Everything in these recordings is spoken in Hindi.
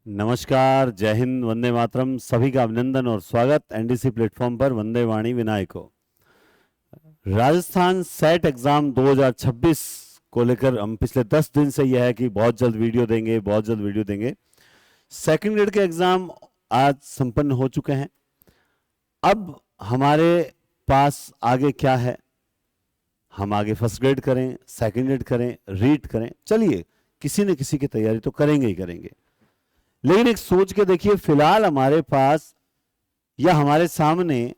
नमस्कार, जय हिंद, वंदे मातरम। सभी का अभिनंदन और स्वागत एनडीसी प्लेटफॉर्म पर वंदे वाणी विनायको। राजस्थान सेट एग्जाम 2026 को लेकर हम पिछले 10 दिन से यह है कि बहुत जल्द वीडियो देंगे, बहुत जल्द वीडियो देंगे। सेकंड ग्रेड के एग्जाम आज संपन्न हो चुके हैं। अब हमारे पास आगे क्या है? हम आगे फर्स्ट ग्रेड करें, सेकंड ग्रेड करें, रीट करें, चलिए किसी न किसी की तैयारी तो करेंगे ही करेंगे। लेकिन एक सोच के देखिए, फिलहाल हमारे पास या हमारे सामने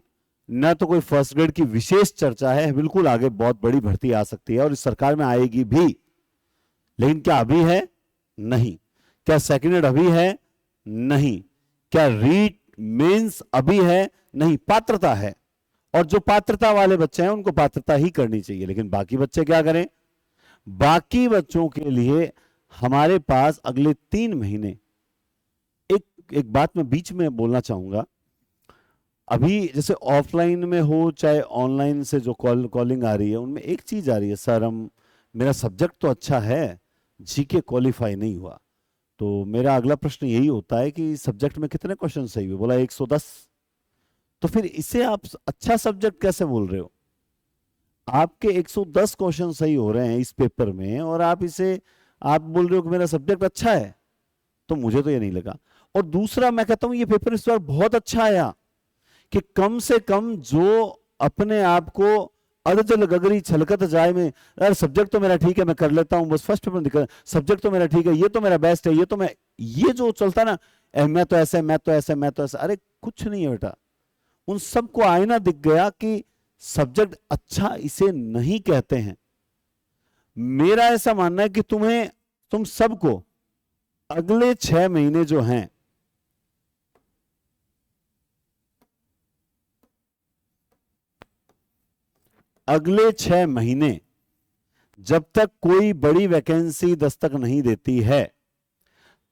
न तो कोई फर्स्ट ग्रेड की विशेष चर्चा है, बिल्कुल आगे बहुत बड़ी भर्ती आ सकती है और इस सरकार में आएगी भी, लेकिन क्या अभी है? नहीं। क्या सेकंड ग्रेड अभी है? नहीं। क्या रीट मेंस अभी है? नहीं। पात्रता है, और जो पात्रता वाले बच्चे हैं उनको पात्रता ही करनी चाहिए। लेकिन बाकी बच्चे क्या करें? बाकी बच्चों के लिए हमारे पास अगले 3 महीने, एक बात मैं बीच में बोलना चाहूंगा। अभी जैसे ऑफलाइन में हो चाहे ऑनलाइन से जो कॉलिंग आ रही है, उनमें एक चीज आ रही है, सर मेरा सब्जेक्ट तो अच्छा है, जीके क्वालिफाई नहीं हुआ। तो मेरा अगला प्रश्न यही होता है कि सब्जेक्ट में कितने क्वेश्चन सही हुए? बोला 110। तो फिर इसे आप अच्छा सब्जेक्ट कैसे बोल रहे हो? आपके 110 क्वेश्चन सही हो रहे हैं इस पेपर में और आप बोल रहे हो कि मेरा सब्जेक्ट अच्छा है। तो मुझे तो ये नहीं लगा। और दूसरा मैं कहता हूं, ये पेपर इस बार बहुत अच्छा आया कि कम से कम जो अपने आप को अधजल गगरी छलकत जाए में, यार सब्जेक्ट तो मेरा ठीक है, मैं कर लेता हूं, बस फर्स्ट पेपर दिक्कत, सब्जेक्ट तो मेरा ठीक है, ये तो मेरा बेस्ट है, ये जो चलता ना, मैं तो ऐसे, मैं तो ऐसे, मैं तो ऐसे, अरे कुछ नहीं है बेटा। उन सबको आईना दिख गया कि सब्जेक्ट अच्छा इसे नहीं कहते हैं। मेरा ऐसा मानना है कि तुम सबको अगले 6 महीने जो हैं, अगले 6 महीने जब तक कोई बड़ी वैकेंसी दस्तक नहीं देती है,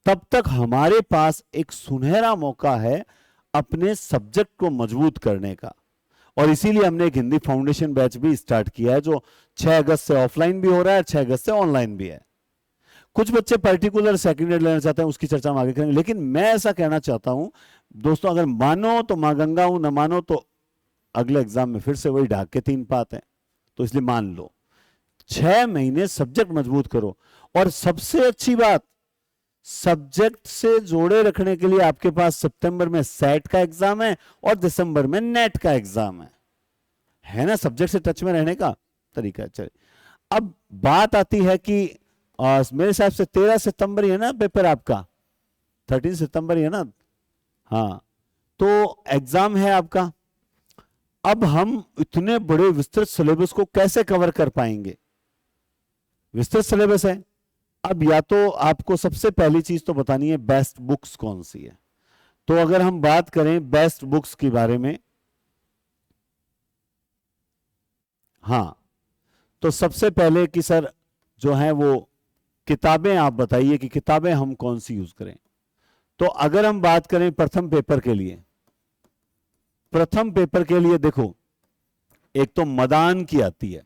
तब तक हमारे पास एक सुनहरा मौका है अपने सब्जेक्ट को मजबूत करने का। और इसीलिए हमने एक हिंदी फाउंडेशन बैच भी स्टार्ट किया है, जो 6 अगस्त से ऑफलाइन भी हो रहा है, 6 अगस्त से ऑनलाइन भी है। कुछ बच्चे पर्टिकुलर सेकंड ग्रेड लेना चाहते हैं, उसकी चर्चा हम आगे करेंगे। लेकिन मैं ऐसा कहना चाहता हूं दोस्तों, अगर मानो तो मां गंगा हूं, न मानो तो अगले एग्जाम में फिर से वही ढाक के 3 पात है। तो इसलिए मान लो 6 महीने सब्जेक्ट मजबूत करो। और सबसे अच्छी बात, सब्जेक्ट से जोड़े रखने के लिए आपके पास सितंबर में सेट का एग्जाम है और दिसंबर में नेट का एग्जाम है ना? सब्जेक्ट से टच में रहने का तरीका। चलिए, अब बात आती है कि मेरे हिसाब से 13 सितंबर ही है ना पेपर आपका, 13 सितंबर ही है ना? हाँ, तो एग्जाम है आपका। अब हम इतने बड़े विस्तृत सिलेबस को कैसे कवर कर पाएंगे? विस्तृत सिलेबस है। अब या तो आपको सबसे पहली चीज तो बतानी है बेस्ट बुक्स कौन सी है। तो अगर हम बात करें बेस्ट बुक्स के बारे में, हाँ, तो सबसे पहले कि सर जो है वो किताबें आप बताइए कि किताबें हम कौन सी यूज करें। तो अगर हम बात करें प्रथम पेपर के लिए, प्रथम पेपर के लिए देखो, एक तो मदान की आती है,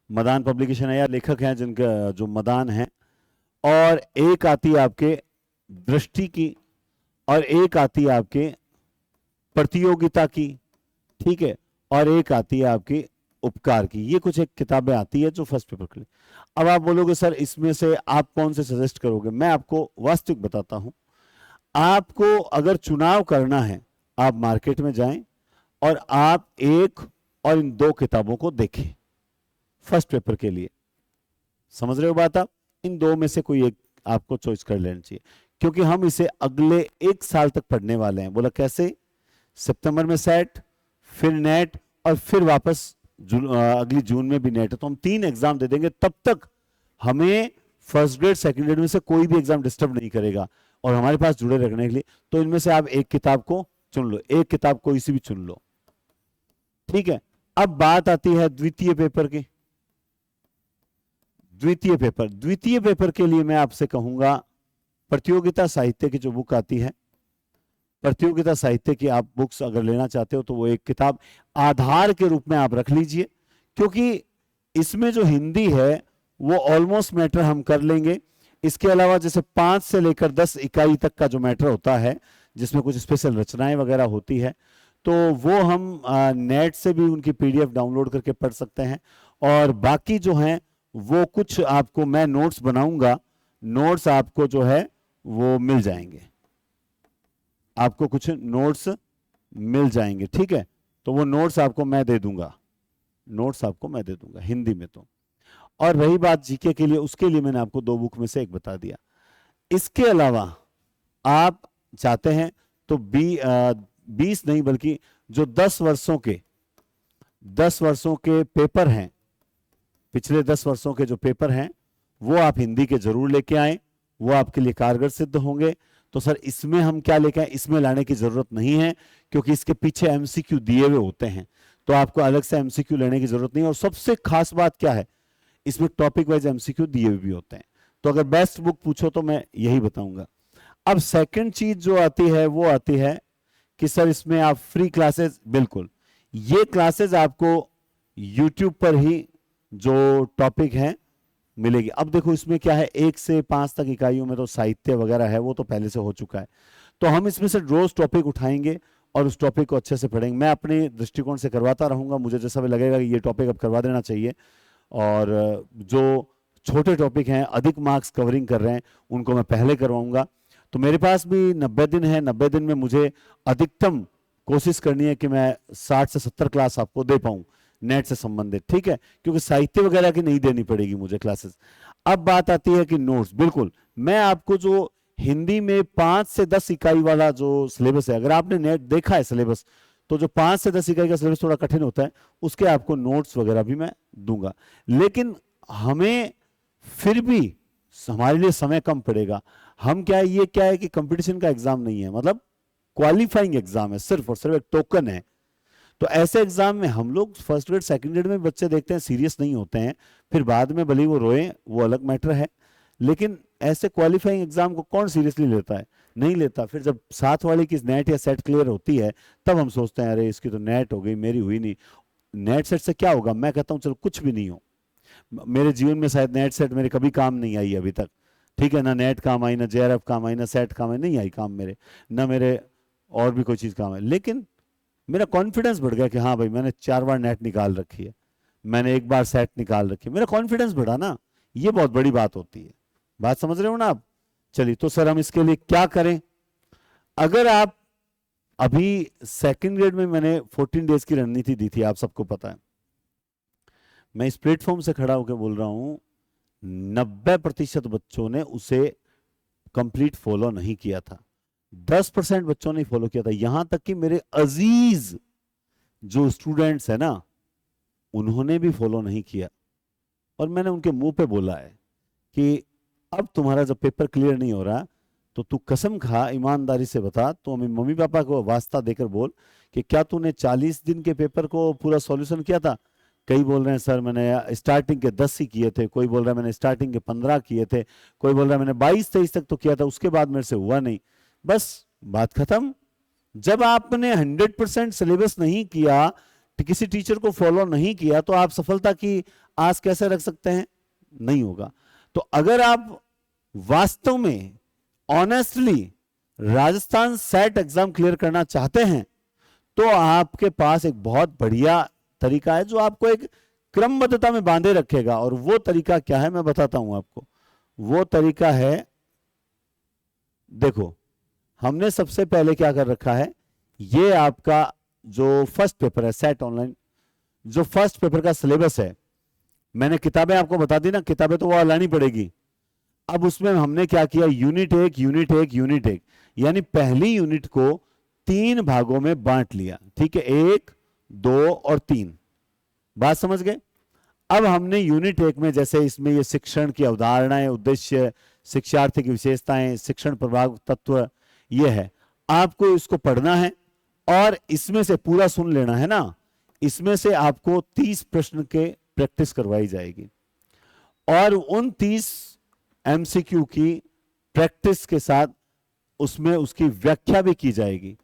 मदान पब्लिकेशन है या लेखक हैं जिनका जो मदान है, और एक आती है आपके दृष्टि की, और एक आती है आपके प्रतियोगिता की, ठीक है, और एक आती है आपकी उपकार की। ये कुछ एक किताबें आती है जो फर्स्ट पेपर के लिए। अब आप बोलोगे सर इसमें से आप कौन से सजेस्ट करोगे? मैं आपको वास्तविक बताता हूं। आपको अगर चुनाव करना है, आप मार्केट में जाएं और आप एक और इन 2 किताबों को देखें फर्स्ट पेपर के लिए। समझ रहे हो बात? आप इन 2 में से कोई एक आपको चॉइस कर लेना चाहिए, क्योंकि हम इसे अगले 1 साल तक पढ़ने वाले हैं। बोला कैसे? सितंबर में सेट, फिर नेट, और फिर वापस अगली जून में भी नेट है। तो हम 3 एग्जाम दे देंगे, तब तक हमें फर्स्ट ग्रेड सेकंड ग्रेड में से कोई भी एग्जाम डिस्टर्ब नहीं करेगा और हमारे पास जुड़े रखने के लिए। तो इनमें से आप एक किताब को चुन लो, एक किताब कोई सी भी चुन लो, ठीक है। अब बात आती है द्वितीय पेपर की। द्वितीय पेपर के लिए मैं आपसे कहूंगा प्रतियोगिता साहित्य की जो बुक आती है, प्रतियोगिता साहित्य की आप बुक्स अगर लेना चाहते हो तो वो एक किताब आधार के रूप में आप रख लीजिए, क्योंकि इसमें जो हिंदी है वो ऑलमोस्ट मैटर हम कर लेंगे। इसके अलावा जैसे 5 से लेकर 10 इकाई तक का जो मैटर होता है, जिसमें कुछ स्पेशल रचनाएं वगैरह होती है, तो वो हम नेट से भी उनकी पीडीएफ डाउनलोड करके पढ़ सकते हैं। और बाकी जो हैं वो कुछ आपको मैं नोट्स बनाऊंगा, नोट्स आपको जो है वो मिल जाएंगे, आपको कुछ नोट्स मिल जाएंगे, ठीक है। तो वो नोट्स आपको मैं दे दूंगा, नोट्स आपको मैं दे दूंगा हिंदी में। तो और रही बात जीके के लिए, उसके लिए मैंने आपको 2 बुक में से एक बता दिया। इसके अलावा आप चाहते हैं तो 20 नहीं बल्कि जो 10 वर्षों के पेपर हैं, पिछले 10 वर्षों के जो पेपर हैं वो आप हिंदी के जरूर लेके आए, वो आपके लिए कारगर सिद्ध होंगे। तो सर इसमें हम क्या लेके आए, इसमें लाने की जरूरत नहीं है, क्योंकि इसके पीछे एमसीक्यू दिए हुए होते हैं, तो आपको अलग से एमसीक्यू लेने की जरूरत नहीं है। और सबसे खास बात क्या है, इसमें टॉपिक वाइज एमसीक्यू दिए हुए भी होते हैं। तो अगर बेस्ट बुक पूछो तो मैं यही बताऊंगा। अब सेकंड चीज जो आती है वो आती है कि सर इसमें आप फ्री क्लासेस, बिल्कुल ये क्लासेस आपको यूट्यूब पर ही जो टॉपिक है मिलेगी। अब देखो इसमें क्या है, 1 से 5 तक इकाइयों में तो साहित्य वगैरह है, वो तो पहले से हो चुका है। तो हम इसमें से रोज टॉपिक उठाएंगे और उस टॉपिक को अच्छे से पढ़ेंगे। मैं अपने दृष्टिकोण से करवाता रहूंगा, मुझे जैसा भी लगेगा कि ये टॉपिक अब करवा देना चाहिए। और जो छोटे टॉपिक हैं, अधिक मार्क्स कवरिंग कर रहे हैं, उनको मैं पहले करवाऊंगा। तो मेरे पास भी 90 दिन है, 90 दिन में मुझे अधिकतम कोशिश करनी है कि मैं 60 से 70 क्लास आपको दे पाऊं नेट से संबंधित, ठीक है, क्योंकि साहित्य वगैरह की नहीं देनी पड़ेगी मुझे क्लासेस। अब बात आती है कि नोट्स, बिल्कुल मैं आपको जो हिंदी में 5 से 10 इकाई वाला जो सिलेबस है, अगर आपने नेट देखा है सिलेबस, तो जो 5 से 10 इकाई का सिलेबस थोड़ा कठिन होता है, उसके आपको नोट्स वगैरह भी मैं दूंगा। लेकिन हमें फिर भी हमारे लिए समय कम पड़ेगा। हम क्या है, ये क्या है कि कंपटीशन का एग्जाम नहीं है, मतलब क्वालिफाइंग एग्जाम है, सिर्फ और सिर्फ एक टोकन है। तो ऐसे एग्जाम में हम लोग फर्स्ट ग्रेड सेकंड ग्रेड में बच्चे देखते हैं सीरियस नहीं होते हैं, फिर बाद में भले वो रोए, वो अलग मैटर है। लेकिन ऐसे क्वालिफाइंग एग्जाम को कौन सीरियसली लेता है, नहीं लेता। फिर जब साथ वाले की नेट या सेट क्लियर होती है, तब हम सोचते हैं अरे इसकी तो नेट हो गई, मेरी हुई नहीं। नेट सेट से क्या होगा, मैं कहता हूं चलो कुछ भी नहीं हो। मेरे जीवन में शायद नेट सेट मेरे कभी काम नहीं आई अभी तक, ठीक है, ना नेट काम आई, ना जेआरएफ काम आई, ना सेट काम आई, नहीं आई काम मेरे, ना मेरे और भी कोई चीज काम है। लेकिन मेरा कॉन्फिडेंस बढ़ गया कि हाँ भाई मैंने 4 बार नेट निकाल रखी है, मैंने 1 बार सेट निकाल रखी है, मेरा कॉन्फिडेंस बढ़ा ना, ये बहुत बड़ी बात होती है। बात समझ रहे हो ना आप? चलिए, तो सर हम इसके लिए क्या करें? अगर आप अभी सेकंड ग्रेड में मैंने 14 डेज की रणनीति दी थी, आप सबको पता है। मैं इस प्लेटफॉर्म से खड़ा होकर बोल रहा हूं 90% बच्चों ने उसे कंप्लीट फॉलो नहीं किया था, 10% बच्चों ने फॉलो किया था। यहां तक कि मेरे अजीज जो स्टूडेंट्स है ना, उन्होंने भी फॉलो नहीं किया। और मैंने उनके मुंह पे बोला है कि अब तुम्हारा जब पेपर क्लियर नहीं हो रहा, तो तू कसम खा, ईमानदारी से बता, तो हमें मम्मी पापा को वास्ता देकर बोल कि क्या तूने 40 दिन के पेपर को पूरा सॉल्यूशन किया था? कई बोल रहे हैं सर मैंने स्टार्टिंग के 10 ही किए थे, कोई बोल रहा है मैंने स्टार्टिंग के 15 किए थे, कोई बोल रहा है मैंने 22-23 तक तो किया था, उसके बाद मेरे से हुआ नहीं। बस बात खत्म। जब आपने 100% सिलेबस नहीं किया, किसी टीचर को फॉलो नहीं किया, तो आप सफलता की आस कैसे रख सकते हैं? नहीं होगा। तो अगर आप वास्तव में honestly Rajasthan set exam clear करना चाहते हैं, तो आपके पास एक बहुत बढ़िया तरीका है जो आपको एक क्रमबद्धता में बांधे रखेगा। और वो तरीका क्या है मैं बताता हूं आपको। वो तरीका है, देखो हमने सबसे पहले क्या कर रखा है, ये आपका जो फर्स्ट पेपर है सेट ऑनलाइन, जो फर्स्ट पेपर का सिलेबस है, मैंने किताबें आपको बता दी ना, किताबें तो वो लानी पड़ेगी। अब उसमें हमने क्या किया, यूनिट 1 यानी पहली यूनिट को 3 भागों में बांट लिया, ठीक है, 1, 2 और 3। बात समझ गए? अब हमने यूनिट 1 में, जैसे इसमें ये शिक्षण की अवधारणाएं, उद्देश्य, शिक्षार्थी की विशेषताएं, शिक्षण प्रभाव तत्व, ये है, आपको इसको पढ़ना है और इसमें से पूरा सुन लेना है ना। इसमें से आपको 30 प्रश्न के प्रैक्टिस करवाई जाएगी और उन 30 एमसीक्यू की प्रैक्टिस के साथ उसमें उसकी व्याख्या भी की जाएगी,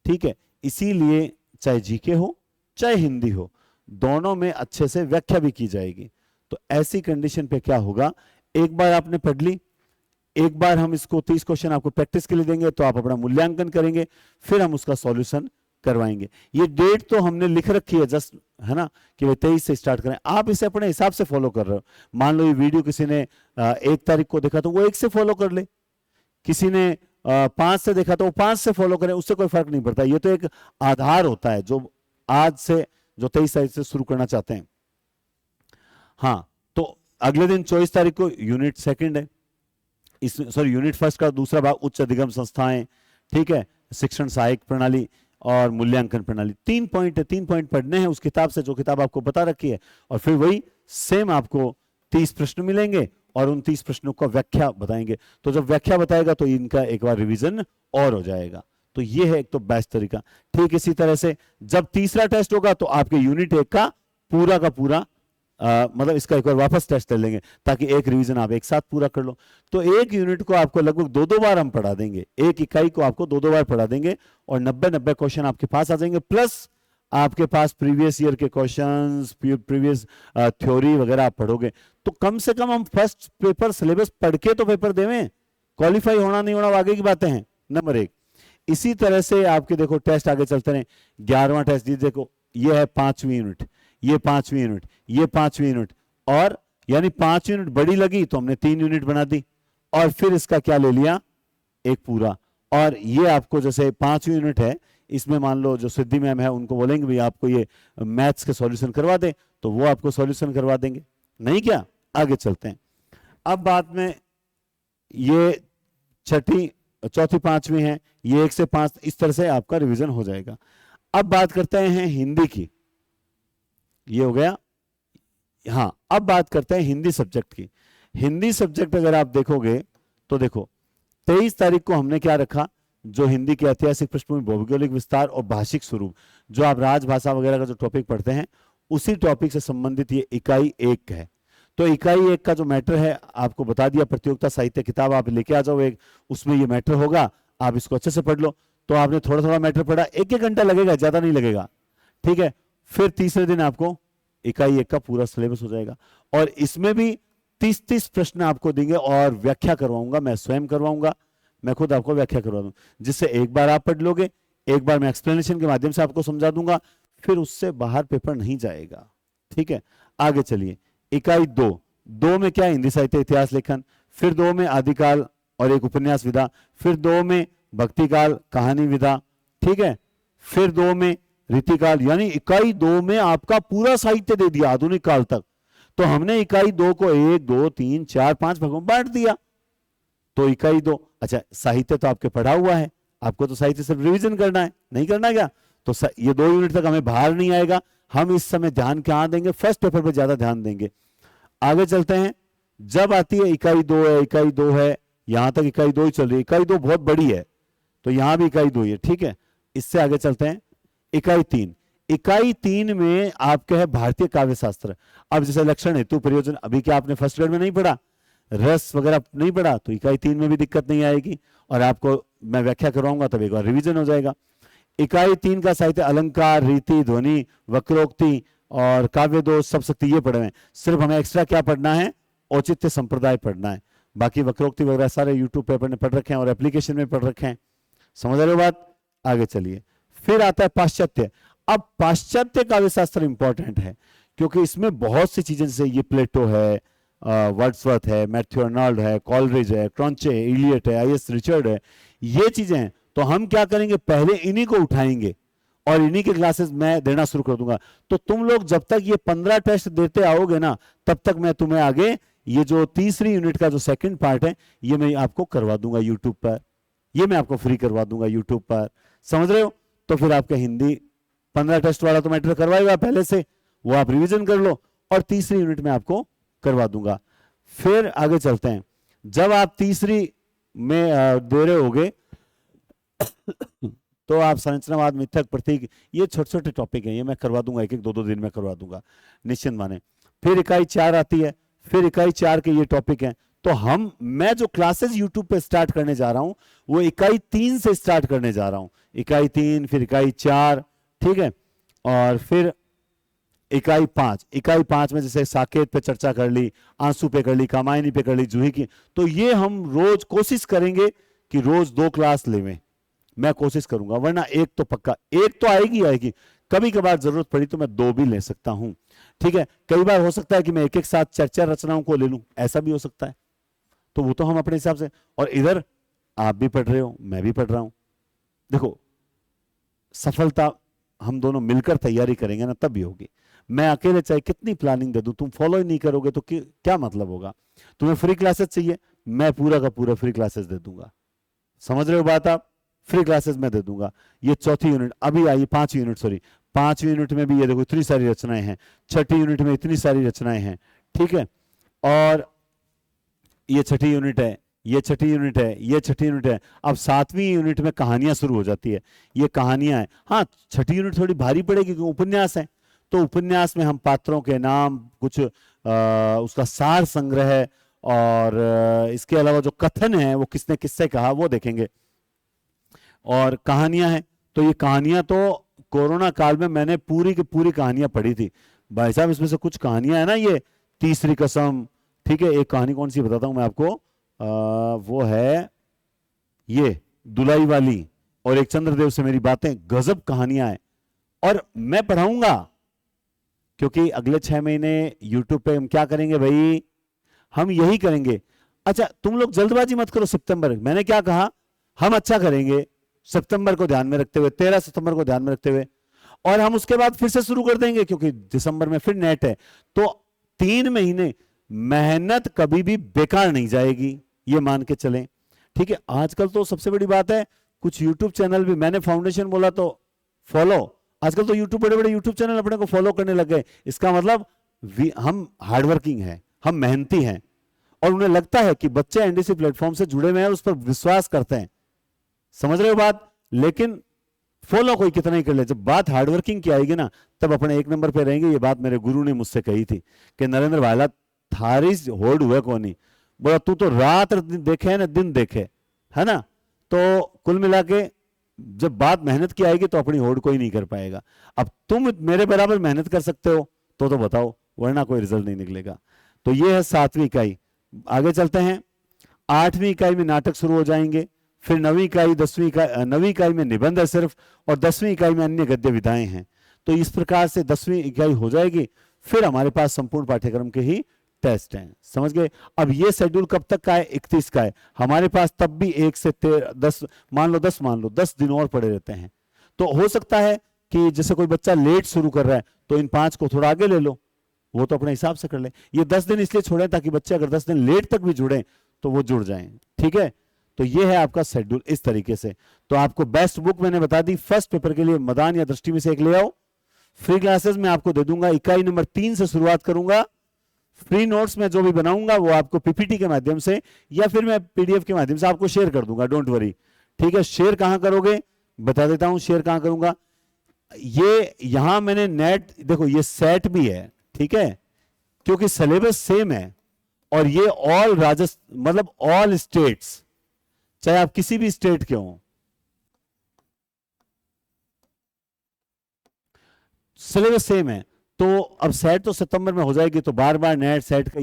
ठीक है। इसीलिए चाहे जीके हो चाहे हिंदी हो, दोनों में अच्छे से व्याख्या भी की जाएगी। तो ऐसी कंडीशन पे क्या होगा, एक बार आपने पढ़ ली, एक बार हम इसको 30 क्वेश्चन आपको प्रैक्टिस के लिए देंगे, तो आप अपना मूल्यांकन करेंगे, फिर हम उसका सॉल्यूशन करवाएंगे। ये डेट तो हमने लिख रखी है जस्ट, है ना, कि भाई 23 से स्टार्ट करें। आप इसे अपने हिसाब से फॉलो कर रहे हो। मान लो ये वीडियो किसी ने 1 तारीख को देखा तो वो 1 से फॉलो कर ले, किसी ने 5 से देखा तो वो 5 से फॉलो करे, उससे कोई फर्क नहीं पड़ता। ये तो एक आधार होता है जो आज से, जो 23 तारीख से शुरू करना चाहते हैं। हाँ, तो अगले दिन 24 तारीख को यूनिट सेकंड है, इसमें सॉरी यूनिट फर्स्ट का दूसरा भाग उच्च अधिगम संस्थाएं, ठीक है, शिक्षण सहायक प्रणाली और मूल्यांकन प्रणाली। 3 पॉइंट है, 3 पॉइंट पढ़ने हैं उस किताब से जो किताब आपको बता रखी है, और फिर वही सेम आपको 30 प्रश्न मिलेंगे और उन 30 प्रश्नों का व्याख्या बताएंगे। तो जब व्याख्या बताएगा तो इनका एक बार रिवीजन और हो जाएगा। तो ये है एक तो बेस्ट तरीका। ठीक इसी तरह से जब तीसरा टेस्ट होगा तो आपके यूनिट 1 का पूरा मतलब इसका एक बार वापस टेस्ट ले लेंगे, ताकि एक रिवीजन आप एक साथ पूरा कर लो। तो एक यूनिट को आपको लगभग 2-2 बार हम पढ़ा देंगे, एक इकाई को आपको 2-2 बार पढ़ा देंगे, और 90-90 क्वेश्चन आपके पास आ जाएंगे, प्लस आपके पास प्रीवियस ईयर के क्वेश्चंस, प्रीवियस थ्योरी वगैरह आप पढ़ोगे। तो कम से कम हम फर्स्ट पेपर सिलेबस पढ़ के तो पेपर देवें। क्वालिफाई होना नहीं होना आगे की बातें हैं, नंबर 1। इसी तरह से आपके देखो टेस्ट आगे चलते रहे। 11वां टेस्ट जी देखो, ये है 5वीं यूनिट, ये 5वीं यूनिट, ये 5वीं यूनिट, और यानी 5 यूनिट बड़ी लगी तो हमने 3 यूनिट बना दी, और फिर इसका क्या ले लिया, एक पूरा। और ये आपको जैसे 5वीं यूनिट है, इसमें मान लो जो सिद्धि मैम है उनको बोलेंगे भाई आपको ये मैथ्स के सॉल्यूशन करवा दे, तो वो आपको सॉल्यूशन करवा देंगे, नहीं क्या। आगे चलते हैं। अब बाद में ये छठी, चौथी, 5वीं है, ये 1 से 5, इस तरह से आपका रिवीजन हो जाएगा। अब बात करते हैं हिंदी की, ये हो गया। हाँ, अब बात करते हैं हिंदी सब्जेक्ट की। हिंदी सब्जेक्ट अगर आप देखोगे तो देखो 23 तारीख को हमने क्या रखा, जो हिंदी की ऐतिहासिक पृष्ठभूमि, भौगोलिक विस्तार और भाषिक स्वरूप, जो आप राजभाषा वगैरह का जो टॉपिक पढ़ते हैं, उसी टॉपिक से संबंधित ये इकाई 1 है। तो इकाई 1 का जो मैटर है आपको बता दिया। प्रतियोगिता साहित्य किताब आप लेके आ जाओ एक, उसमें ये मैटर होगा, आप इसको अच्छे से पढ़ लो। तो आपने थोड़ा थोड़ा मैटर पढ़ा, 1-1 घंटा लगेगा, ज्यादा नहीं लगेगा, ठीक है। फिर तीसरे दिन आपको इकाई 1 का पूरा सिलेबस हो जाएगा, और इसमें भी 30-30 प्रश्न आपको देंगे, और व्याख्या करवाऊंगा, मैं स्वयं करवाऊंगा, मैं खुद आपको व्याख्या करवा दूंगा, जिससे एक बार आप पढ़ लोगे, एक बार मैं एक्सप्लेनेशन के माध्यम से आपको समझा दूंगा, फिर उससे बाहर पेपर नहीं जाएगा, ठीक है। आगे चलिए, इकाई 2 में क्या है, हिंदी साहित्य इतिहास लेखन, फिर 2 में आदिकाल और एक उपन्यास विधा, फिर 2 में भक्तिकाल कहानी विधा, ठीक है, फिर 2 में रीतिकाल। यानी इकाई 2 में आपका पूरा साहित्य दे दिया आधुनिक काल तक। तो हमने इकाई 2 को 1, 2, 3, 4, 5 भागों में बांट दिया। तो इकाई 2, अच्छा साहित्य तो आपके पढ़ा हुआ है, आपको तो साहित्य सिर्फ रिवीजन करना है, नहीं करना क्या। तो ये 2 यूनिट तक हमें बाहर नहीं आएगा। हम इस समय ध्यान कहां देंगे, फर्स्ट पेपर पे ज्यादा ध्यान देंगे। आगे चलते हैं। जब आती है इकाई 2 है, इकाई 2 है, यहां तक इकाई 2 ही चल रही है, इकाई 2 बहुत बड़ी है, तो यहां भी इकाई 2 ही है, ठीक है। इससे आगे चलते हैं, इकाई 3। इकाई 3 में आपके है भारतीय काव्य शास्त्र। अब जैसे लक्षण हेतु प्रयोजन, अभी क्या आपने फर्स्ट ग्रेड में नहीं पढ़ा, रस वगैरह नहीं पढ़ा, तो इकाई 3 में भी दिक्कत नहीं आएगी, और आपको मैं व्याख्या करवाऊंगा तब एक बार रिवीजन हो जाएगा। इकाई 3 का साहित्य अलंकार, रीति, ध्वनि, वक्रोक्ति और काव्य दोष, सब शक्ति, ये पढ़े हैं। सिर्फ हमें एक्स्ट्रा क्या पढ़ना है, औचित्य संप्रदाय पढ़ना है। बाकी वक्रोक्ति वगैरह सारे यूट्यूब पेपर ने पढ़ रखे हैं और एप्लीकेशन में पढ़ रखे हैं। समझ रहे हो बात। आगे चलिए, फिर आता है पाश्चात्य। अब पाश्चात्य काव्य शास्त्र इंपॉर्टेंट है, क्योंकि इसमें बहुत सी चीजें, जैसे ये प्लेटो है, वर्ड्सवर्थ है, मैथ्यू अर्नोल्ड है, कॉलरिज है, क्रॉन्चे, इलियट है, आई.एस. रिचर्ड है, ये चीजें हैं। तो हम क्या करेंगे, पहले इन्हीं को उठाएंगे और इन्हीं के क्लासेस मैं देना शुरू कर दूंगा। तो तुम लोग जब तक ये 15 टेस्ट देते आओगे ना, तब तक मैं तुम्हें आगे ये जो तीसरी यूनिट का जो सेकंड पार्ट है, ये मैं आपको करवा दूंगा यूट्यूब पर, ये मैं आपको फ्री करवा दूंगा यूट्यूब पर। समझ रहे हो। तो फिर आपका हिंदी 15 टेस्ट वाला तो मैटर करवाएगा पहले से, वो आप रिवीजन कर लो, और तीसरी यूनिट में आपको करवा दूंगा। फिर आगे चलते हैं। जब आप तीसरी में दे रहे होगे तो आप संरचनावाद, मिथक, प्रतीक, ये छोटे छोटे टॉपिक हैं, ये मैं करवा दूंगा, 1-1, 2-2 दिन में करवा दूंगा, निश्चिंत माने। फिर इकाई 4 आती है, फिर इकाई 4 के ये टॉपिक हैं। तो मैं जो क्लासेस यूट्यूब पे स्टार्ट करने जा रहा हूं, वो इकाई 3 से स्टार्ट करने जा रहा हूं। इकाई 3, फिर इकाई 4, ठीक है, और फिर इकाई 5 में जैसे साकेत पे चर्चा कर ली, आंसू पे कर ली, कामायनी पे कर ली, जूही की, तो ये हम रोज कोशिश करेंगे कि रोज 2 क्लास लेवें। मैं कोशिश करूंगा, वरना एक तो पक्का, एक तो आएगी आएगी, कभी कभार जरूरत पड़ी तो मैं 2 भी ले सकता हूं। ठीक है, कई बार हो सकता है कि मैं एक एक साथ 4 रचनाओं को ले लूं, ऐसा भी हो सकता है, तो वो तो हम अपने हिसाब से। और इधर आप भी पढ़ रहे हो, मैं भी पढ़ रहा हूं। देखो, सफलता हम दोनों मिलकर तैयारी करेंगे ना, तब भी होगी। मैं अकेले चाहे कितनी प्लानिंग दे दूं, तुम फॉलो ही नहीं करोगे तो क्या मतलब होगा। तुम्हें फ्री क्लासेस चाहिए, मैं पूरा का पूरा फ्री क्लासेस दे दूंगा। समझ रहे हो बात आप? फ्री क्लासेस मैं दे दूंगा। ये चौथी यूनिट अभी आई, 5वीं यूनिट, सॉरी 5वीं यूनिट में भी ये देखो इतनी सारी रचनाएं हैं, 6ठी यूनिट में इतनी सारी रचनाएं हैं। ठीक है, और ये 6ठी यूनिट है, ये 6ठी यूनिट है, ये 6ठी यूनिट है। अब 7वीं यूनिट में कहानियां शुरू हो जाती है, ये कहानियां हैं। हाँ, 6ठी यूनिट थोड़ी भारी पड़ेगी क्योंकि उपन्यास है, तो उपन्यास में हम पात्रों के नाम, कुछ उसका सार संग्रह, और इसके अलावा जो कथन है वो किसने किससे कहा वो देखेंगे। और कहानियां हैं, तो ये कहानियां तो कोरोना काल में मैंने पूरी की पूरी कहानियां पढ़ी थी भाई साहब। इसमें से कुछ कहानियां है ना, ये तीसरी कसम, ठीक है, एक कहानी कौन सी बताता हूं मैं आपको, वो है ये दुलाई वाली, और एक चंद्रदेव से मेरी बातें, गजब कहानियां हैं। और मैं पढ़ाऊंगा, क्योंकि अगले 6 महीने यूट्यूब पे हम क्या करेंगे भाई, हम यही करेंगे। अच्छा, तुम लोग जल्दबाजी मत करो, सितंबर मैंने क्या कहा, हम अच्छा करेंगे सितंबर को ध्यान में रखते हुए, 13 सितंबर को ध्यान में रखते हुए, और हम उसके बाद फिर से शुरू कर देंगे क्योंकि दिसंबर में फिर नेट है। तो 3 महीने मेहनत कभी भी बेकार नहीं जाएगी, ये मान के चलें। ठीक है, आजकल तो सबसे बड़ी बात है, कुछ यूट्यूब चैनल भी, मैंने फाउंडेशन बोला तो फॉलो, आजकल तो यूट्यूब, बड़े बड़े यूट्यूब चैनल अपने को फॉलो करने लग गए। इसका मतलब हम हार्डवर्किंग हैं, हम मेहनती हैं, और उन्हें लगता है कि बच्चे एनडीसी प्लेटफॉर्म से जुड़े हुए हैं, उस पर विश्वास करते हैं। समझ रहे हो बात? लेकिन फॉलो कोई कितना ही कर ले, जब बात हार्डवर्किंग की आएगी ना, तब अपने 1 नंबर पे रहेंगे। ये बात मेरे गुरु ने मुझसे कही थी कि नरेंद्र भाईला थारी होड़ हुए कौन ही, बोला तू तो रात देखे है ना, दिन देखे है ना। तो कुल मिला के जब बात मेहनत की आएगी तो अपनी होड़ कोई नहीं कर पाएगा। अब तुम मेरे बराबर मेहनत कर सकते हो तो बताओ, वरना कोई रिजल्ट नहीं निकलेगा। तो ये है 7वीं इकाई। आगे चलते हैं, 8वीं इकाई में नाटक शुरू हो जाएंगे, फिर 9वीं इकाई, 10वीं इकाई, 9वीं इकाई में निबंध है सिर्फ, और 10वीं इकाई में अन्य गद्य विधाएं हैं। तो इस प्रकार से 10वीं इकाई हो जाएगी, फिर हमारे पास संपूर्ण पाठ्यक्रम के ही टेस्ट हैं। समझ गए? अब ये शेड्यूल कब तक का है? 31 का है हमारे पास, तब भी 1 से 10 मान लो 10 दिन और पड़े रहते हैं। तो हो सकता है कि जैसे कोई बच्चा लेट शुरू कर रहा है तो इन 5 को थोड़ा आगे ले लो, वो तो अपने हिसाब से कर ले। ये 10 दिन इसलिए छोड़े ताकि बच्चे अगर 10 दिन लेट तक भी जुड़े तो वो जुड़ जाएं। ठीक है, तो ये है आपका शेड्यूल इस तरीके से। तो आपको बेस्ट बुक मैंने बता दी, फर्स्ट पेपर के लिए मदान या दृष्टि में से एक ले आओ। फ्री क्लासेस में आपको दे दूंगा, इकाई नंबर 3 से शुरुआत करूंगा। फ्री नोट्स में जो भी बनाऊंगा वो आपको पीपीटी के माध्यम से या फिर मैं पीडीएफ के माध्यम से आपको शेयर कर दूंगा, डोंट वरी। ठीक है, शेयर कहां करोगे बता देता हूं, शेयर कहां करूंगा। ये यहां मैंने नेट, देखो ये सेट भी है, ठीक है, क्योंकि सिलेबस सेम है, और ये ऑल राजस्थान मतलब ऑल स्टेट्स, चाहे आप किसी भी स्टेट के हो, सिलेबस सेम है। तो अब सेट तो सितंबर में हो जाएगी, तो बार बार नेट सेट का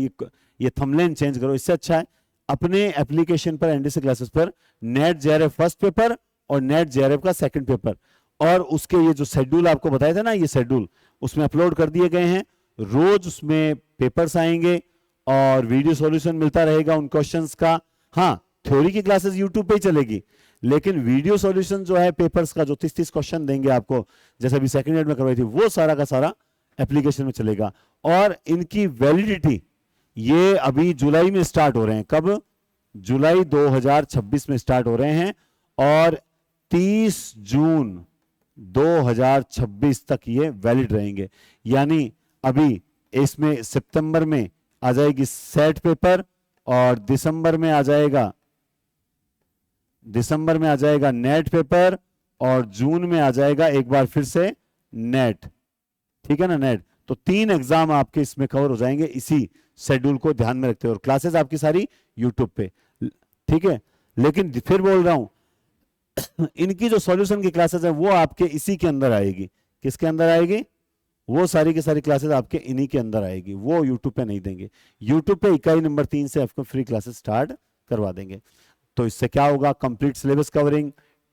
ये थंबनेल चेंज करो। इससे अच्छा है अपने एप्लीकेशन पर, एनडीसी क्लासेस पर, नेट जेआरएफ फर्स्ट पेपर और नेट जेआरएफ का सेकंड पेपर, और उसके ये जो शेड्यूल आपको बताया था ना, ये शेड्यूल उसमें अपलोड कर दिए गए हैं। रोज उसमें पेपर्स आएंगे और वीडियो सॉल्यूशन मिलता रहेगा उन क्वेश्चंस का। हाँ, थ्योरी की क्लासेस यूट्यूब पे ही चलेगी, लेकिन वीडियो सॉल्यूशन जो है पेपर्स का, जो 30-30 क्वेश्चन देंगे आपको, जैसे अभी सेकंड ईयर में करवाई थी, वो सारा का सारा एप्लीकेशन में चलेगा। और इनकी वैलिडिटी ये अभी जुलाई में स्टार्ट हो रहे हैं। कब? जुलाई 2026 में स्टार्ट हो रहे हैं, और 30 जून 2026 तक ये वैलिड रहेंगे। यानी अभी इसमें सितंबर में आ जाएगी सेट पेपर, और दिसंबर में आ जाएगा नेट पेपर, और जून में आ जाएगा एक बार फिर से नेट। ठीक है ना, नेट। तो 3 एग्जाम आपके इसमें कवर हो जाएंगे इसी शेड्यूल को ध्यान में रखते हुए, और क्लासेस आपकी सारी यूट्यूब पे। ठीक है, लेकिन फिर बोल रहा हूं इनकी जो सॉल्यूशन की क्लासेस है वो आपके इसी के अंदर आएगी। किसके अंदर आएगी? वो सारी की सारी क्लासेस आपके इन्हीं के अंदर आएगी, वो यूट्यूब पे नहीं देंगे। यूट्यूब पे इकाई नंबर 3 से आपको फ्री क्लासेस स्टार्ट करवा देंगे। तो इससे क्या होगा, complete syllabus covering,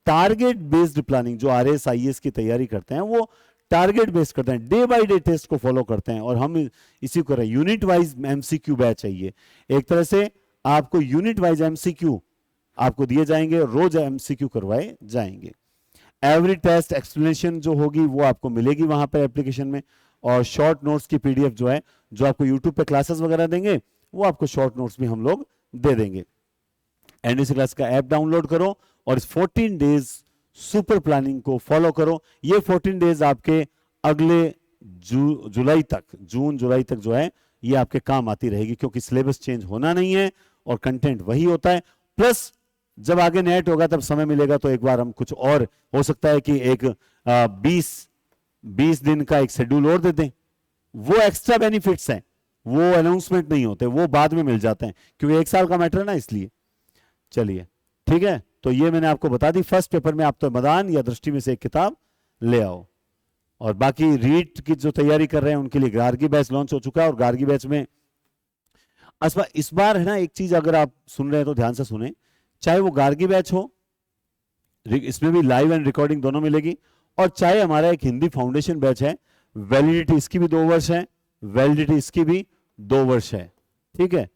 target based planning. जो आरएस आईएएस की तैयारी करते हैं वो टारगेट बेस्ड करते हैं, डे बाय डे टेस्ट को फॉलो करते हैं, और हम इसी को यूनिट वाइज एमसीक्यू बैच चाहिए। एक तरह से आपको यूनिट वाइज एमसीक्यू आपको दिए जाएंगे, रोज एमसीक्यू करवाए जाएंगे। एवरी टेस्ट एक्सप्लेनेशन जो होगी वो आपको मिलेगी वहां पर एप्लीकेशन में, और शॉर्ट नोट्स की पीडीएफ जो है, जो आपको यूट्यूब पे क्लासेस वगैरह देंगे, वो आपको शॉर्ट नोट्स भी हम लोग दे देंगे। एनडीसी क्लास का ऐप डाउनलोड करो और इस 14 डेज सुपर प्लानिंग को फॉलो करो। ये 14 डेज आपके अगले जुलाई तक, जून जुलाई तक जो है ये आपके काम आती रहेगी, क्योंकि सिलेबस चेंज होना नहीं है और कंटेंट वही होता है। प्लस जब आगे नेट होगा तब समय मिलेगा तो एक बार हम कुछ और, हो सकता है कि एक 20 दिन का एक शेड्यूल और दे दें। वो एक्स्ट्रा बेनिफिट्स हैं, वो अनाउंसमेंट नहीं होते, वो बाद में मिल जाते हैं, क्योंकि 1 साल का मैटर है ना, इसलिए। चलिए ठीक है, तो ये मैंने आपको बता दी। फर्स्ट पेपर में आप तो मैदान या दृष्टि में से एक किताब ले आओ, और बाकी रीट की जो तैयारी कर रहे हैं उनके लिए गार्गी बैच लॉन्च हो चुका है। और गार्गी बैच में इस बार है ना, एक चीज अगर आप सुन रहे हैं तो ध्यान से सुने, चाहे वो गार्गी बैच हो, इसमें भी लाइव एंड रिकॉर्डिंग दोनों मिलेगी, और चाहे हमारा एक हिंदी फाउंडेशन बैच है, वैलिडिटी इसकी भी 2 वर्ष है, वैलिडिटी इसकी भी 2 वर्ष है, ठीक है।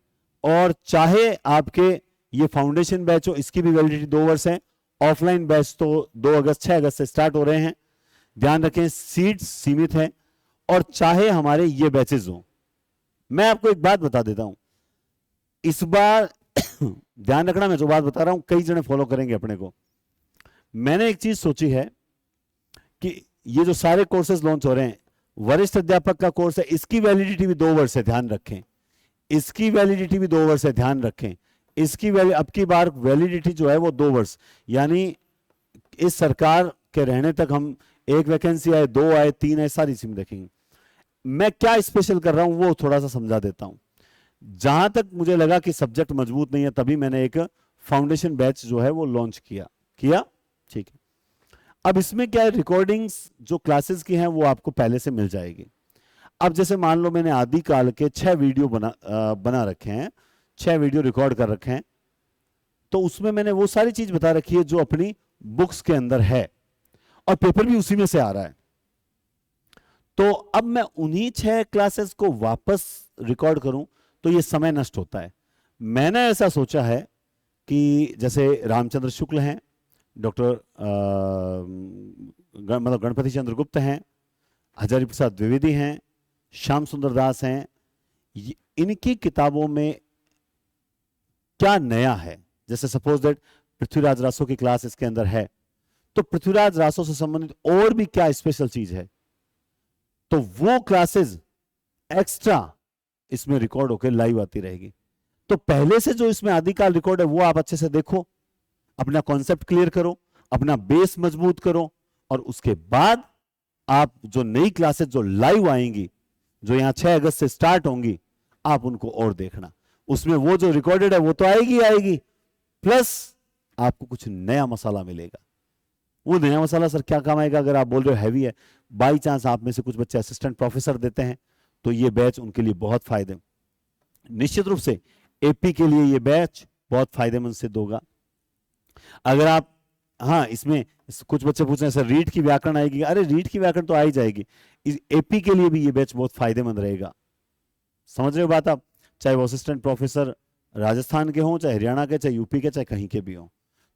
और चाहे आपके ये फाउंडेशन बैच हो, इसकी भी वैलिडिटी 2 वर्ष है। ऑफलाइन बैच तो 6 अगस्त से स्टार्ट हो रहे हैं, ध्यान रखें सीट्स सीमित है। और चाहे हमारे ये बैचेस हो, मैं आपको एक बात बता देता हूं इस बार ध्यान रखना, मैं जो बात बता रहा हूं कई जने फॉलो करेंगे अपने को। मैंने एक चीज सोची है कि ये जो सारे कोर्सेज लॉन्च हो रहे हैं, वरिष्ठ अध्यापक का कोर्स है, इसकी वैलिडिटी भी 2 वर्ष है, ध्यान रखें। इसकी वैलिडिटी भी 2 वर्ष है, ध्यान रखें। इसकी अब की बार वैलिडिटी जो है वो 2 वर्ष, यानी इस सरकार के रहने तक हम 1 वैकेंसी आए, 2 आए, 3 आए, सारी चीज देखेंगे। मैं क्या स्पेशल कर रहा हूं वो थोड़ा सा समझा देता हूं। जहां तक मुझे लगा कि सब्जेक्ट मजबूत नहीं है, तभी मैंने एक फाउंडेशन बैच जो है वो लॉन्च किया, ठीक है। अब इसमें क्या है, रिकॉर्डिंग्स जो क्लासेस की हैं वो आपको पहले से मिल जाएगी। अब जैसे मान लो मैंने आदिकाल के 6 वीडियो बना रखे हैं, 6 वीडियो रिकॉर्ड कर रखे हैं, तो उसमें मैंने वो सारी चीज बता रखी है जो अपनी बुक्स के अंदर है, और पेपर भी उसी में से आ रहा है। तो अब मैं उन्हीं 6 क्लासेस को वापस रिकॉर्ड करूं तो ये समय नष्ट होता है। मैंने ऐसा सोचा है कि जैसे रामचंद्र शुक्ल हैं, डॉक्टर मतलब गणपति चंद्र गुप्त हैं, हजारी प्रसाद द्विवेदी हैं, श्याम सुंदर दास हैं, इनकी किताबों में क्या नया है। जैसे सपोज दैट पृथ्वीराज रासो की क्लास इसके अंदर है, तो पृथ्वीराज रासो से संबंधित और भी क्या स्पेशल चीज है, तो वो क्लासेस एक्स्ट्रा इसमें रिकॉर्ड होकर लाइव आती रहेगी। तो पहले से जो इसमें आदिकाल रिकॉर्ड है वो आप अच्छे से देखो, अपना कॉन्सेप्ट क्लियर करो, अपना बेस मजबूत करो, और उसके बाद आप जो नई क्लासेस जो लाइव आएंगी, जो यहां 6 अगस्त से स्टार्ट होंगी, आप उनको और देखना। उसमें वो जो रिकॉर्डेड है वो तो आएगी, प्लस आपको कुछ नया मसाला मिलेगा। वो नया मसाला सर क्या काम आएगा, अगर आप बोल रहे हो हैवी है, बाई चांस आप में से कुछ बच्चे असिस्टेंट प्रोफेसर देते हैं, तो ये बैच उनके लिए बहुत फायदे, निश्चित रूप से एपी के लिए ये बैच बहुत फायदेमंद सिद्ध होगा। अगर आप, हाँ इसमें कुछ बच्चे पूछ रहे हैं सर रीट की व्याकरण आएगी, अरे रीट की व्याकरण तो आ ही जाएगी, एपी के लिए भी ये बैच बहुत फायदेमंद रहेगा। समझ रहे हो बात आप, चाहे वो असिस्टेंट प्रोफेसर राजस्थान के हों, चाहे हरियाणा के, चाहे यूपी के, चाहे कहीं के भी हों,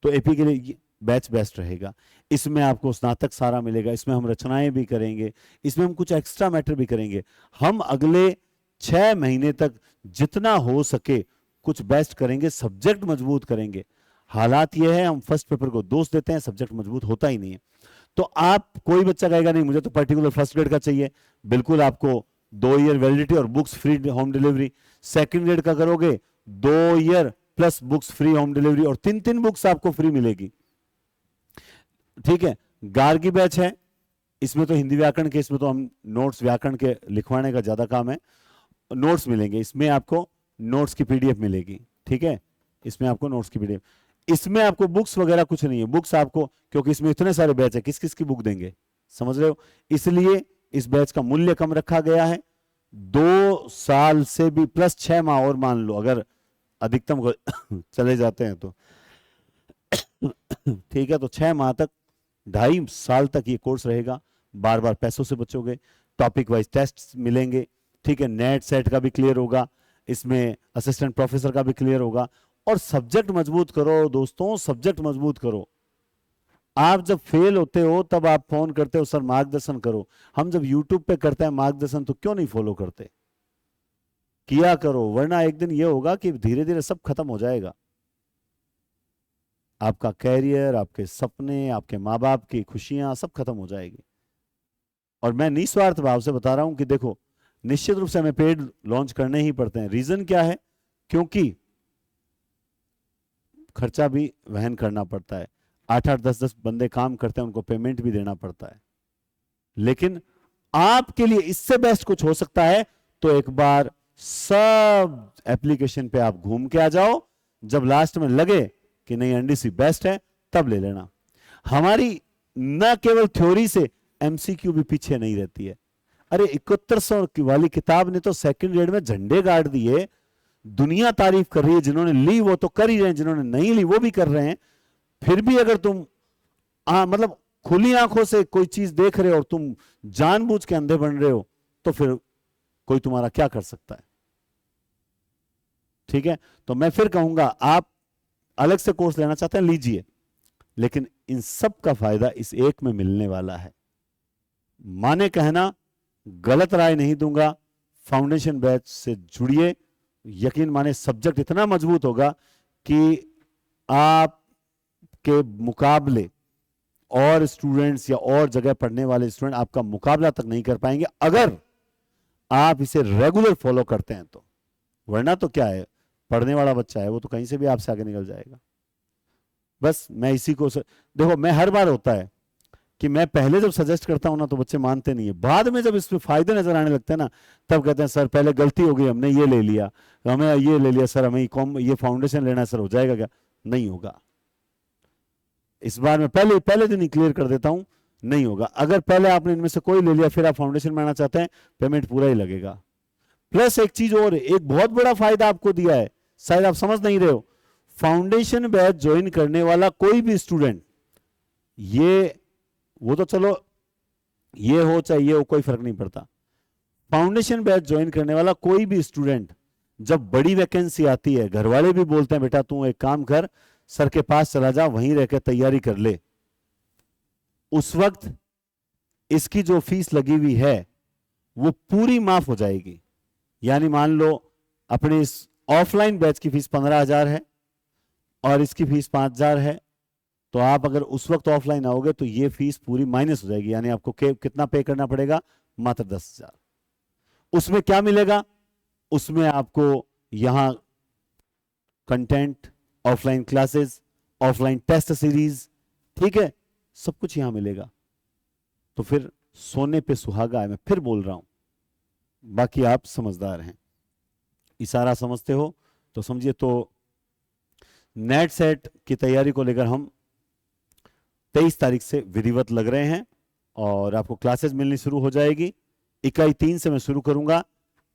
तो एपी के लिए बैच बेस्ट रहेगा। इसमें आपको स्नातक सारा मिलेगा, इसमें हम रचनाएं भी करेंगे, इसमें हम कुछ एक्स्ट्रा मैटर भी करेंगे। हम अगले 6 महीने तक जितना हो सके कुछ बेस्ट करेंगे, सब्जेक्ट मजबूत करेंगे। हालात यह है हम फर्स्ट पेपर को दोष देते हैं, सब्जेक्ट मजबूत होता ही नहीं है। तो आप, कोई बच्चा कहेगा नहीं मुझे तो पर्टिकुलर फर्स्ट ग्रेड का चाहिए, बिल्कुल आपको 2 ईयर वैलिडिटी और books free home delivery. Second grade का करोगे 2 year plus books free home delivery, और 3 बुक्स आपको फ्री मिलेगी, ठीक है। गार्गी बैच है, इसमें तो हिंदी व्याकरण के, इसमें तो हम नोट्स व्याकरण के लिखवाने का ज्यादा काम है, नोट्स मिलेंगे इसमें, आपको नोट्स की पीडीएफ मिलेगी, ठीक है। इसमें आपको नोट्स की पीडीएफ, इसमें आपको बुक्स वगैरह कुछ नहीं है। बुक्स आपको, क्योंकि इसमें इतने सारे बैच है, किस किस की बुक देंगे, समझ रहे हो, इसलिए इस बैच का मूल्य कम रखा गया है, 2 साल से भी प्लस 6 माह और मान लो अगर अधिकतम चले जाते हैं तो ठीक है, तो 6 माह तक, 2.5 साल तक ये कोर्स रहेगा। बार बार पैसों से बचोगे, टॉपिक वाइज टेस्ट मिलेंगे, ठीक है, नेट सेट का भी क्लियर होगा, इसमें असिस्टेंट प्रोफेसर का भी क्लियर होगा। और सब्जेक्ट मजबूत करो दोस्तों, सब्जेक्ट मजबूत करो। आप जब फेल होते हो तब आप फोन करते हो सर मार्गदर्शन करो। हम जब यूट्यूब पे करते हैं मार्गदर्शन तो क्यों नहीं फॉलो करते? किया करो, वरना एक दिन यह होगा कि धीरे धीरे सब खत्म हो जाएगा। आपका कैरियर, आपके सपने, आपके माँ बाप की खुशियां सब खत्म हो जाएगी। और मैं निस्वार्थ भाव से बता रहा हूं कि देखो, निश्चित रूप से हमें पेड लॉन्च करने ही पड़ते हैं। रीजन क्या है? क्योंकि खर्चा भी वहन करना पड़ता है, 8-8 10-10 बंदे काम करते हैं, उनको पेमेंट भी देना पड़ता है। लेकिन आपके लिए इससे बेस्ट कुछ हो सकता है तो एक बार सब एप्लीकेशन पे आप घूम के आ जाओ, जब लास्ट में लगे कि नहीं एनडीसी बेस्ट है तब ले लेना। हमारी न केवल थ्योरी से एमसीक्यू भी पीछे नहीं रहती है। अरे 7100 की वाली किताब ने तो सेकंड ग्रेड में झंडे गाड़ दिए, दुनिया तारीफ कर रही है। जिन्होंने ली वो तो कर ही रहे हैं, जिन्होंने नहीं ली वो भी कर रहे हैं। फिर भी अगर तुम मतलब खुली आंखों से कोई चीज देख रहे हो और तुम जानबूझ के अंधे बन रहे हो तो फिर कोई तुम्हारा क्या कर सकता है? ठीक है, तो मैं फिर कहूंगा आप अलग से कोर्स लेना चाहते हैं लीजिए, लेकिन इन सब का फायदा इस एक में मिलने वाला है। माने कहना, गलत राय नहीं दूंगा, फाउंडेशन बैच से जुड़िए। यकीन माने सब्जेक्ट इतना मजबूत होगा कि आप के मुकाबले और स्टूडेंट्स या और जगह पढ़ने वाले स्टूडेंट आपका मुकाबला तक नहीं कर पाएंगे अगर आप इसे रेगुलर फॉलो करते हैं तो। वरना तो क्या है, पढ़ने वाला बच्चा है वो तो कहीं से भी आपसे आगे निकल जाएगा। बस मैं इसी को देखो, मैं हर बार होता है कि मैं पहले जब सजेस्ट करता हूं ना तो बच्चे मानते नहीं है, बाद में जब इसमें फायदे नजर आने लगते हैं ना तब कहते हैं सर पहले गलती हो गई, हमने ये ले लिया, हमें ये ले लिया सर, हमें ये फाउंडेशन लेना है सर, हो जाएगा क्या? नहीं होगा। इस बार मैं पहले दिन ही क्लियर कर देता हूं, नहीं होगा। अगर पहले आपने इनमें से कोई ले लिया फिर आप फाउंडेशन में आना चाहते हैं, पेमेंट पूरा ही लगेगा। प्लस एक चीज और, एक बहुत बड़ा फायदा आपको दिया है, शायद आप समझ नहीं रहे हो। फाउंडेशन बैच ज्वाइन करने वाला कोई भी स्टूडेंट, ये वो तो चलो ये हो चाहे ये हो कोई फर्क नहीं पड़ता, फाउंडेशन बैच ज्वाइन करने वाला कोई भी स्टूडेंट जब बड़ी वैकेंसी आती है, घर वाले भी बोलते हैं बेटा तू एक काम कर, सर के पास चला जा, वहीं रहकर तैयारी कर ले, उस वक्त इसकी जो फीस लगी हुई है वो पूरी माफ हो जाएगी। यानी मान लो अपने इस ऑफलाइन बैच की फीस 15,000 है और इसकी फीस 5,000 है, तो आप अगर उस वक्त ऑफलाइन आओगे तो ये फीस पूरी माइनस हो जाएगी। यानी आपको कितना पे करना पड़ेगा? मात्र 10,000। उसमें क्या मिलेगा? उसमें आपको यहां content, offline classes, offline test series, ठीक है, सब कुछ यहां मिलेगा। तो फिर सोने पे सुहागा है, मैं फिर बोल रहा हूं, बाकी आप समझदार हैं, इशारा समझते हो तो समझिए। तो नेट सेट की तैयारी को लेकर हम 23 तारीख से विधिवत लग रहे हैं और आपको क्लासेस मिलनी शुरू हो जाएगी। इकाई 3 से मैं शुरू करूंगा,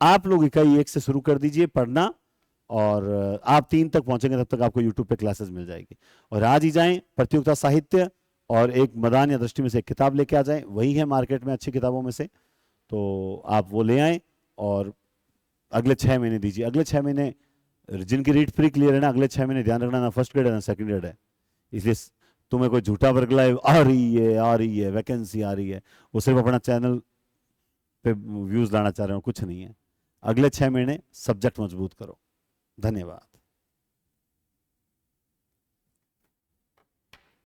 आप लोग इकाई 1 से शुरू कर दीजिए पढ़ना, और आप 3 तक पहुंचेंगे तब तक आपको यूट्यूब पे क्लासेस मिल जाएगी। और आज ही जाएं प्रतियोगिता साहित्य और एक मदान या दृष्टि में से एक किताब लेके आ जाएं, वही है मार्केट में अच्छी किताबों में से, तो आप वो ले आएं और अगले 6 महीने दीजिए। अगले 6 महीने जिनकी रीड प्री क्लियर है ना, अगले 6 महीने ध्यान रखना ना फर्स्ट ग्रेड है ना सेकंड ग्रेड है, इसलिए तुम्हें कोई झूठा वर्गला आ रही है वैकेंसी आ रही है, वो सिर्फ अपना चैनल पे व्यूज लाना चाह रहे हो, कुछ नहीं है। अगले 6 महीने सब्जेक्ट मजबूत करो। धन्यवाद।